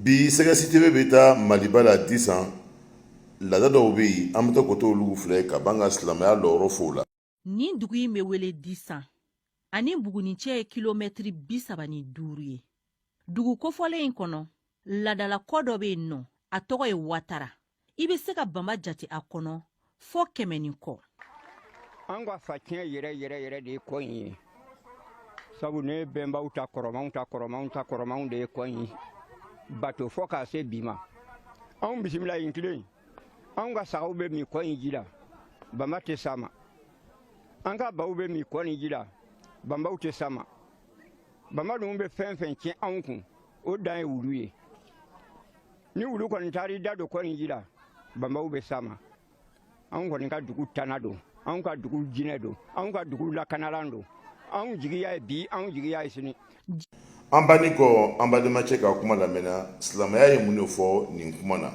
Bi sɛgɛsitebe bɛ taa Maliba la 10 ans laada dɔw bɛ yen an bɛ taa k'o olu filɛ ka ban ka silamɛya lɔyɔrɔ f'o la. Nin dugu in bɛ wele 10 ans ani Buguni cɛ ye kilomɛtiri 35 ye. Dugu kofɔlen in kɔnɔ ladala kɔ dɔ bɛ yen nɔ a tɔgɔ ye Watara. I bɛ se ka Bamba jate a kɔnɔ fo 100 ni kɔ. An ka fa tiɲɛ yɛrɛ de ye kɔ in ye. Sabu ne bɛnbaw ta kɔrɔmanw de ye kɔ in bato fɔ k'a se bi ma. Anw bisimila yin tilen anw ka sagaw bɛ min kɔ in ji la Bamba tɛ s'a ma. An ka baw bɛ min kɔ in ji la Bambaw tɛ s'a ma. Bamba dun bɛ fɛn fɛn tiɲɛ anw kun o dan ye wulu ye. Ni wulu kɔni taar'i da don kɔ in ji la Bambaw bɛ s'a ma. Anw kɔni ka dugu tana don, anw ka dugu jinɛ don, anw ka dugu lakanalan don. Anw jigiya ye bi, anw jigiya ye sini. An banni kɔ an badenmacɛ ka kuma lamɛnna silamɛya ye mun de fɔ nin kuma na.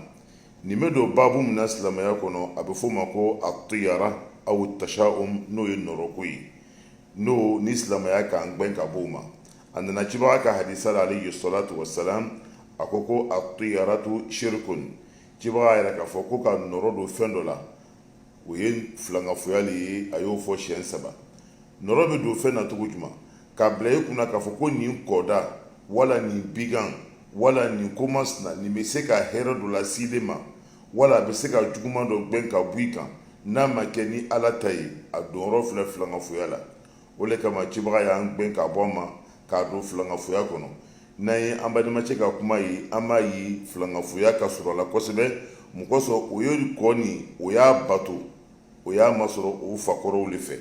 Nin bɛ don babu min na silamɛya kɔnɔ a bɛ f'o ma ko atiyara aw tasha'um n'o ye nɔrɔko ye. N'o ni silamɛya k'an gbɛn ka b'o ma. A nana cibaga ka hadisa la alayhi salatu wassalam a ko atiyaratu shirkun. Cibaga yɛrɛ k'a fɔ ko ka nɔrɔ don fɛn dɔ la o ye filangafoyali ye a y'o fɔ siɲɛ 3. Nɔrɔ bɛ don fɛn na cogo jumɛn k'a bila i kunna k'a fɔ ko nin kɔda wala nin bigan wala nin komasina nin bɛ se ka hɛrɛ dɔ lase i ma wala a bɛ se ka juguman dɔ gbɛn ka bɔ i kan n'a ma kɛ ni ala ta ye a donyɔrɔ filɛ filangafoya la. O de kama cibaga y'an gbɛn ka bɔ an ma k'a don filangafoya kɔnɔ. N'an ye an badenmacɛ ka kuma ye an b'a ye filangafoya ka sɔrɔ a la kosɛbɛ mun kosɔn o ye kɔ nin o y'a bato o y'a masɔrɔ o fakɔrɔw de fɛ.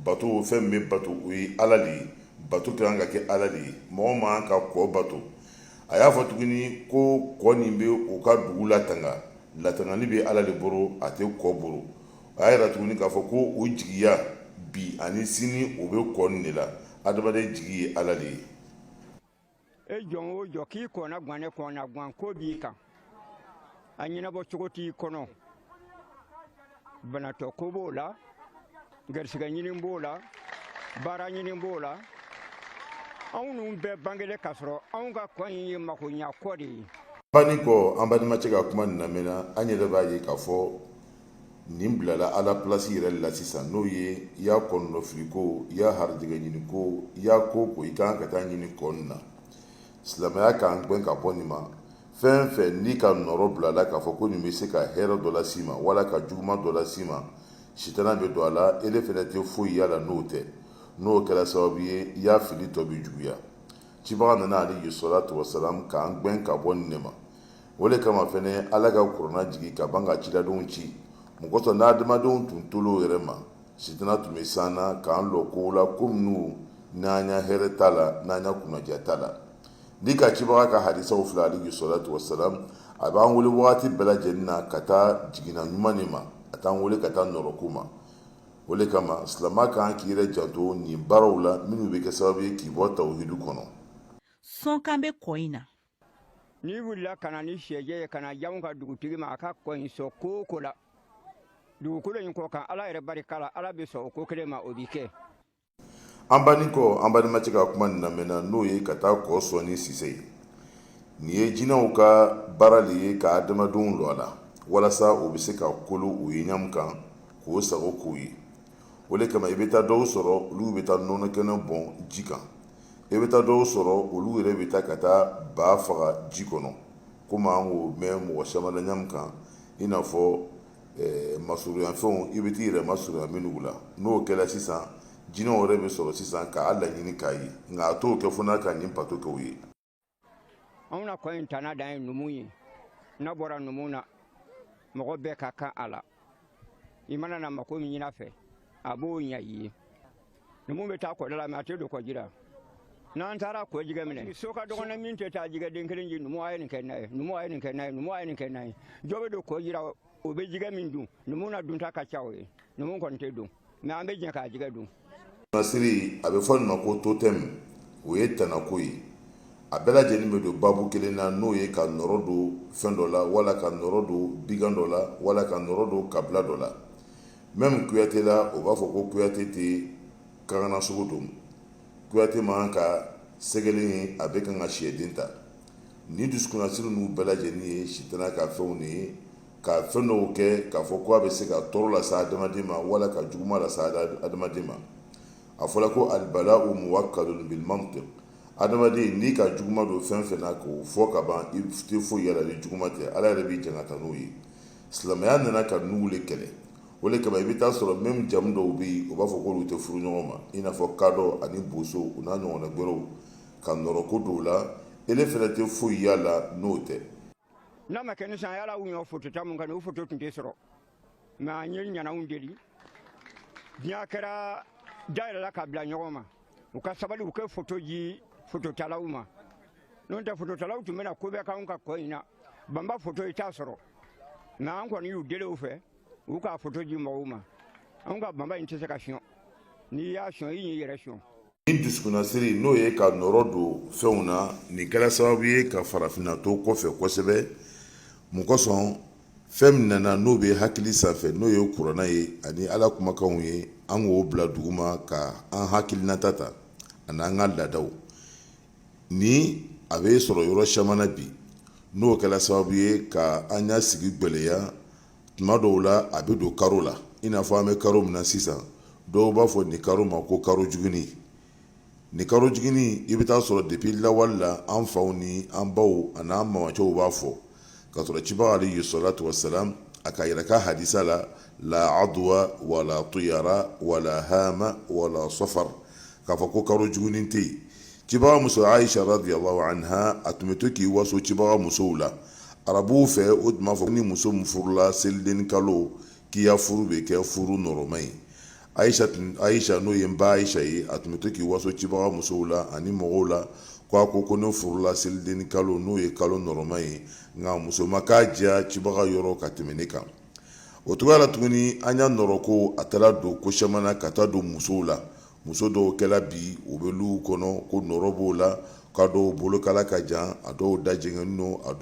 Bato fɛn min bɛ bato o ye ala de ye. Bato ka kan ka kɛ ala de ye. Mɔgɔ man ka kɔ bato. A y'a fɔ tuguni ko kɔ nin bɛ o ka dugu latanga latangani bɛ ala de bolo a tɛ kɔ bolo. A y'a yira tuguni k'a fɔ ko o jigiya bi ani sini o bɛ kɔ nin de la adamaden jigi ye ala de ye. E jɔn o jɔ k'i kɔnna ganɛ kɔnna gan ko b'i kan a ɲɛnabɔ cogo t'i kɔnɔ banatɔ ko b'o la garisɛgɛ ɲini b'o la baara ɲini b'o la anw ninnu bɛɛ bangelen k'a sɔrɔ anw ka kɔ in ye makoɲa kɔ de ye. Banni kɔ an badenmacɛ ka kuma nin lamɛnna an yɛrɛ b'a ye k'a fɔ nin bilala ala pilasi yɛrɛ la sisan n'o ye i y'a kɔnɔnɔfili ko i y'a harijɛgɛ ɲini ko i y'a ko i kan ka taa ɲini kɔ nin na. Silamɛya k'an gbɛn ka bɔ nin ma fɛn fɛn n'i ka nɔrɔ bilala k'a fɔ ko nin bɛ se ka hɛrɛ dɔ las'i ma wala ka juguman dɔ las'i ma sitana bɛ don a la ele fɛnɛ tɛ foyi y'a la n'o tɛ. N'o kɛra sababu ye i y'a fili tɔ bɛ juguya. Cibaga nana alayhi salatu wassalam k'an gbɛn ka bɔ nin de ma. O de kama fɛnɛ ala ka kuranna jigi ka ban ka ciladenw ci mun kosɔn n'adamadenw tun tol'o yɛrɛ ma sitana tun bɛ s'an na k'an lɔ kow la ko minnu n'an ɲa hɛrɛ t'a la n'an ɲa kunnaja t'a la. Ni ka cibaga ka hadisaw filɛ alayhi salatu wassalam a b'an wele wagati bɛɛ lajɛlen na ka taa jigina ɲuman de ma a t'an wele ka taa nɔrɔko ma. O de kama silamɛ kan k'i yɛrɛ janto nin baaraw la minnu bɛ kɛ sababu ye k'i bɔ tawhidu kɔnɔ. Sɔnkan bɛ kɔ in na. N'i wulila ka na ni sɛjɛ ye ka na y'anw ka dugutigi ma a ka kɔ in sɔn ko o ko la dugukolo in kɔ kan ala yɛrɛ barika la ala bɛ sɔn o ko kelen ma o bɛ kɛ. An banni kɔ an badenmacɛ ka kuma nin lamɛnna n'o ye ka taa kɔ sɔn ni sise ye. Nin ye jinɛw ka baara de ye ka adamadenw lɔ a la walasa o bɛ se ka kolo u ye ɲamu kan k'o sago k'u ye. O de kama i bɛ taa dɔw sɔrɔ olu bɛ taa nɔnɔ kɛnɛ bɔn ji kan. I bɛ taa dɔw sɔrɔ olu yɛrɛ bɛ taa ka taa ba faga ji kɔnɔ komi an k'o mɛn mɔgɔ caman na ɲamu kan i n'a fɔ masurunyafɛnw i bɛ t'i yɛrɛ masurunya minnu la n'o kɛra sisan jinɛw yɛrɛ bɛ sɔrɔ sisan k'a laɲini k'a ye nka a t'o kɛ fo n'a ka nin bato kɛ u ye. Anw na kɔ in tana dan ye numu ye n'a bɔra numu na mɔgɔ bɛɛ ka kan a la i mana na mako min ɲini a fɛ a b'o ɲɛ i ye. Numu bɛ taa kɔda la mɛ a tɛ don kɔji la. N'an taara kɔ jigɛ minɛ so ka dɔgɔnɔ min tɛ taa jigɛden kelen ji numu a ye nin kɛ n'a ye numu a ye nin kɛ n'a ye numu a ye nin kɛ n'a ye jɔ bɛ don kɔ jira o bɛ jigɛ min dun numu na dunta ka ca o ye numu kɔni tɛ dun mɛ an bɛ jɛ k'a jigɛ dun. Nasiri a bɛ fɔ nin ma ko totem o ye tanako ye a bɛɛ lajɛlen bɛ don babu kelen na n'o ye ka nɔrɔ don fɛn dɔ la wala ka nɔrɔ don bigan dɔ la wala ka nɔrɔ don kabila dɔ la. Même Kuyate la o b'a fɔ ko Kuyate tɛ kangana sugu don. Kuyate man ka sɛgɛlen ye a bɛ kan ka siyɛden ta ni dusukunnasiri n'u bɛɛ lajɛlen ye sitana ka fɛnw de ye ka fɛn dɔw kɛ k'a fɔ ko a bɛ se ka tɔɔrɔ lase adamaden ma wala ka juguma lase adamaden ma a fɔla ko albala'u muwakkalun bil mantiq adamaden n'i ka juguma don fɛn fɛn na k'o fɔ ka ban i tɛ foyi yɛrɛ ni juguma tɛ ala yɛrɛ b'i jan ka taa n'o ye silamɛya nana ka nugu le kɛlɛ o le kama i bɛ taa sɔrɔ même jamu dɔw bɛ yen o b'a fɔ k'olu tɛ furu ɲɔgɔn ma i n'a fɔ kadɔ ani boso u n'a ɲɔgɔnna gbɛrɛw ka nɔrɔ ko dɔw la ele fɛnɛ tɛ foyi y'a la n'o tɛ. n'a ma kɛ ni san yala u ɲɔ foto ta mun kan o foto tun tɛ sɔrɔ mɛ an ye ɲanaw deli diɲɛ kɛra dayɛlɛla ka bila ɲɔgɔn ma u ka sabali u kɛ foto ji fototalaw ma n'o tɛ fototalaw tun bɛna ko bɛɛ k'anw ka kɔ in na banba foto i t'a sɔrɔ mɛ an kɔni y'u deli u fɛ u ka foto ji mɔgɔw ma anw ka banba in tɛ se ka siyɔn n'i y'a siyɔn i y'i yɛrɛ siyɔn. ni dusukunnasiri n'o ye ka nɔrɔ don fɛnw na nin kɛra sababu ye ka farafinna to kɔfɛ kosɛbɛ mun kosɔn fɛn min nana n'o bɛ hakili sanfɛ n'o ye kuranna ye ani ala kumakanw ye an k'o bila duguma ka an hakilinata ta ani an ka laadaw ni a bɛ sɔrɔ yɔrɔ caman na bi n'o kɛra sababu ye ka an y'a sigi gbɛlɛya tuma dɔw la a bɛ don karo la i n'a fɔ an bɛ karo min na sisan dɔw b'a fɔ nin karo ma ko karo juguni ni karo jigini i bɛ taa sɔrɔ depuis lawali la an faw ni an baw ani an mamacɛw b'a fɔ ka sɔrɔ cibaga alayhi salatu wasalam a ka yɛrɛ ka hadisa la adwa wala tuyara wala hama wala safar k'a fɔ ko karo juguni tɛ yen cibaga muso aisha radiyallahu anha a tun bɛ to k'i waso cibaga musow la arabuw fɛ o tun b'a fɔ ni muso min furula selidenni kalo k'i ya furu bɛ kɛ furu nɔrɔma ye aisha n'o ye n ba aisha ye a tun bɛ to k'i waso cibaga musow la ani mɔgɔw la k'a ko ne furula selidenni kalo n'o ye kalo nɔrɔma ye nka muso ma k'a diya cibaga yɔrɔ ka tɛmɛ ne kan o cogoya la tuguni an y'a nɔrɔ ko a taara don ko caman na ka taa don musow la muso dɔw kɛla bi u bɛ luw kɔnɔ ko nɔrɔ b'o la ka dɔw bolokala ka jan a dɔw dajɛngɛnnen don a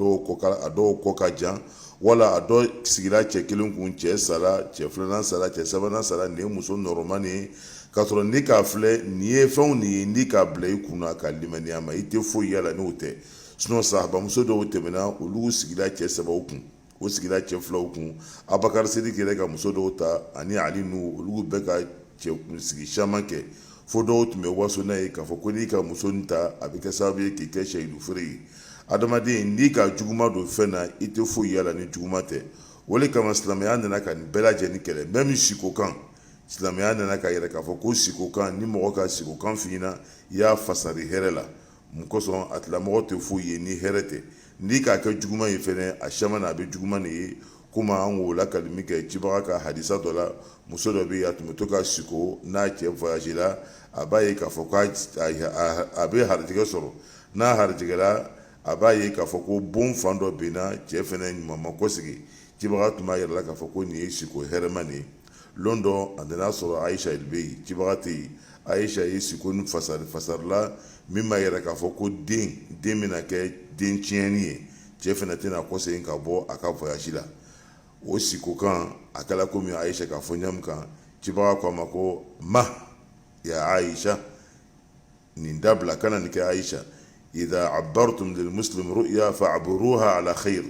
dɔw kɔ ka jan wala a dɔ sigira cɛ kelen kun cɛ sara cɛ filanan sara cɛ sabanan sara nin ye muso nɔrɔma nin ye k'a sɔrɔ ni k'a filɛ nin ye fɛnw nin ye ni k'a bila i kunna ka limaniya ma i tɛ foyi yala n'o tɛ sinɔn sahabamuso dɔw tɛmɛna olu sigira cɛ sabaw kun o sigira cɛ filaw kun abakari sidiki yɛrɛ ka muso dɔw ta ani ali nu olu bɛɛ ka cɛ sigi caman kɛ fo dɔw tun bɛ waso n'a ye k'a fɔ ko n'i ka muso nin ta a bɛ kɛ sababu ye k'i kɛ sɛyidu feere ye adamaden n'i ka juguma don fɛn na i tɛ foyi yala ni juguma tɛ o de kama silamɛya nana ka nin bɛɛ lajɛlen kɛlɛ même sikokan silamɛya nana ka yɛrɛ k'a fɔ ko sikokan ni mɔgɔ ka sikokan f'i ɲɛna i y'a fasari hɛrɛ la mun kosɔn a tigilamɔgɔ tɛ foyi ye ni hɛrɛ tɛ n'i k'a kɛ juguma ye fɛnɛ a caman na a bɛ juguma nin ye komi an k'o lakali min kɛ cibaga ka hadisa dɔ la muso dɔ bɛ yen a tun bɛ to ka siko n'a cɛ voyage la a b'a ye k'a fɔ ko a bɛ harijɛgɛ sɔrɔ n'a harijɛgɛra a b'a ye k'a fɔ ko bon fan dɔ binna cɛ fɛnɛ ɲuman ma kɔsegi cibaga tun b'a yɛrɛ la k'a fɔ ko nin ye siko hɛrɛma nin ye lon dɔ a nana sɔrɔ aisha de bɛ yen cibaga tɛ yen aisha ye siko ni fasarila min b'a yɛrɛ k'a fɔ ko den bɛna kɛ den tiɲɛni ye cɛ fɛnɛ tɛna kɔsegin ka bɔ a ka voyage la o siko kan a kɛla komi aisha k'a fɔ ɲamu kan cibaga ko a ma ko ma ya aisha nin dabila kana nin kɛ aisha idha abbartum lil muslim ru'ya fa'buruha ala khair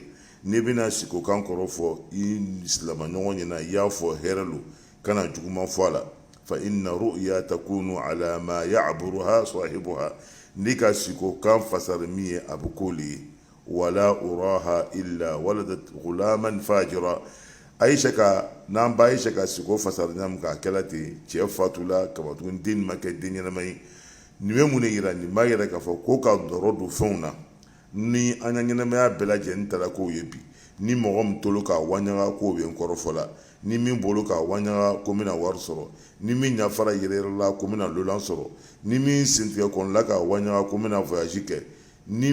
ni bina siko kan kɔrɔ fɔ i silama ɲɔgɔn ɲɛna i y'a fɔ hɛrɛ lo kana juguman fɔ a la fa inna ru'ya takunu ala ma ya'buruha sahibuha ni ka siko kan fasari min ye a bɛ k'o le ye wala uraha illa waladat ghulaman fajira aisha ka n'an ba aisha ka siko fasari ɲamu k'a kɛla ten cɛ fatula kabatugun den ma kɛ den ɲɛnama ye nin bɛ mun de yira nin b'a yɛrɛ k'a fɔ ko ka nɔrɔ don fɛnw na ni an ka ɲɛnamaya bɛɛ lajɛlen taara k'o ye bi ni mɔgɔ min tolo k'a waɲaga k'o bɛ n kɔrɔfɔ la ni min bolo k'a waɲaga ko n bɛna wari sɔrɔ ni min ɲafara yɛrɛ la ko n bɛna lolan sɔrɔ ni min sentigɛ kɔnɔla k'a waɲaga ko n bɛna voyage kɛ ni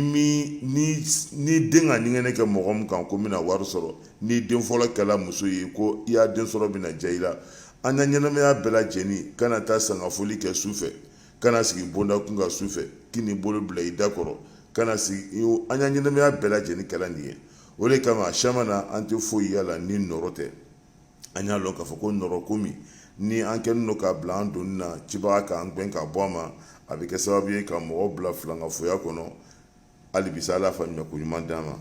den ka ɲɛgɛnɛ kɛ mɔgɔ min kan ko n bɛna wari sɔrɔ ni den fɔlɔ kɛla muso ye ko i y'a den sɔrɔ bɛna diya i la an ka ɲɛnamaya bɛɛ lajɛlen kana taa sangafoli kɛ su fɛ kana sigi bonda kun ka su fɛ k'i ni bolo bila i da kɔrɔ kana sigi an ka ɲɛnamaya bɛɛ lajɛlen kɛla nin ye o de kama caman na an tɛ foyi yala ni nɔrɔ tɛ an y'a lɔn k'a fɔ ko nɔrɔ komi ni an kɛlen don k'a bila an donni na cibaga k'an gɛn ka bɔ a ma a bɛ kɛ sababu ye ka mɔgɔ bila filankafoya kɔnɔ hali bisa ala fa ɲuman ko ɲuman d'an ma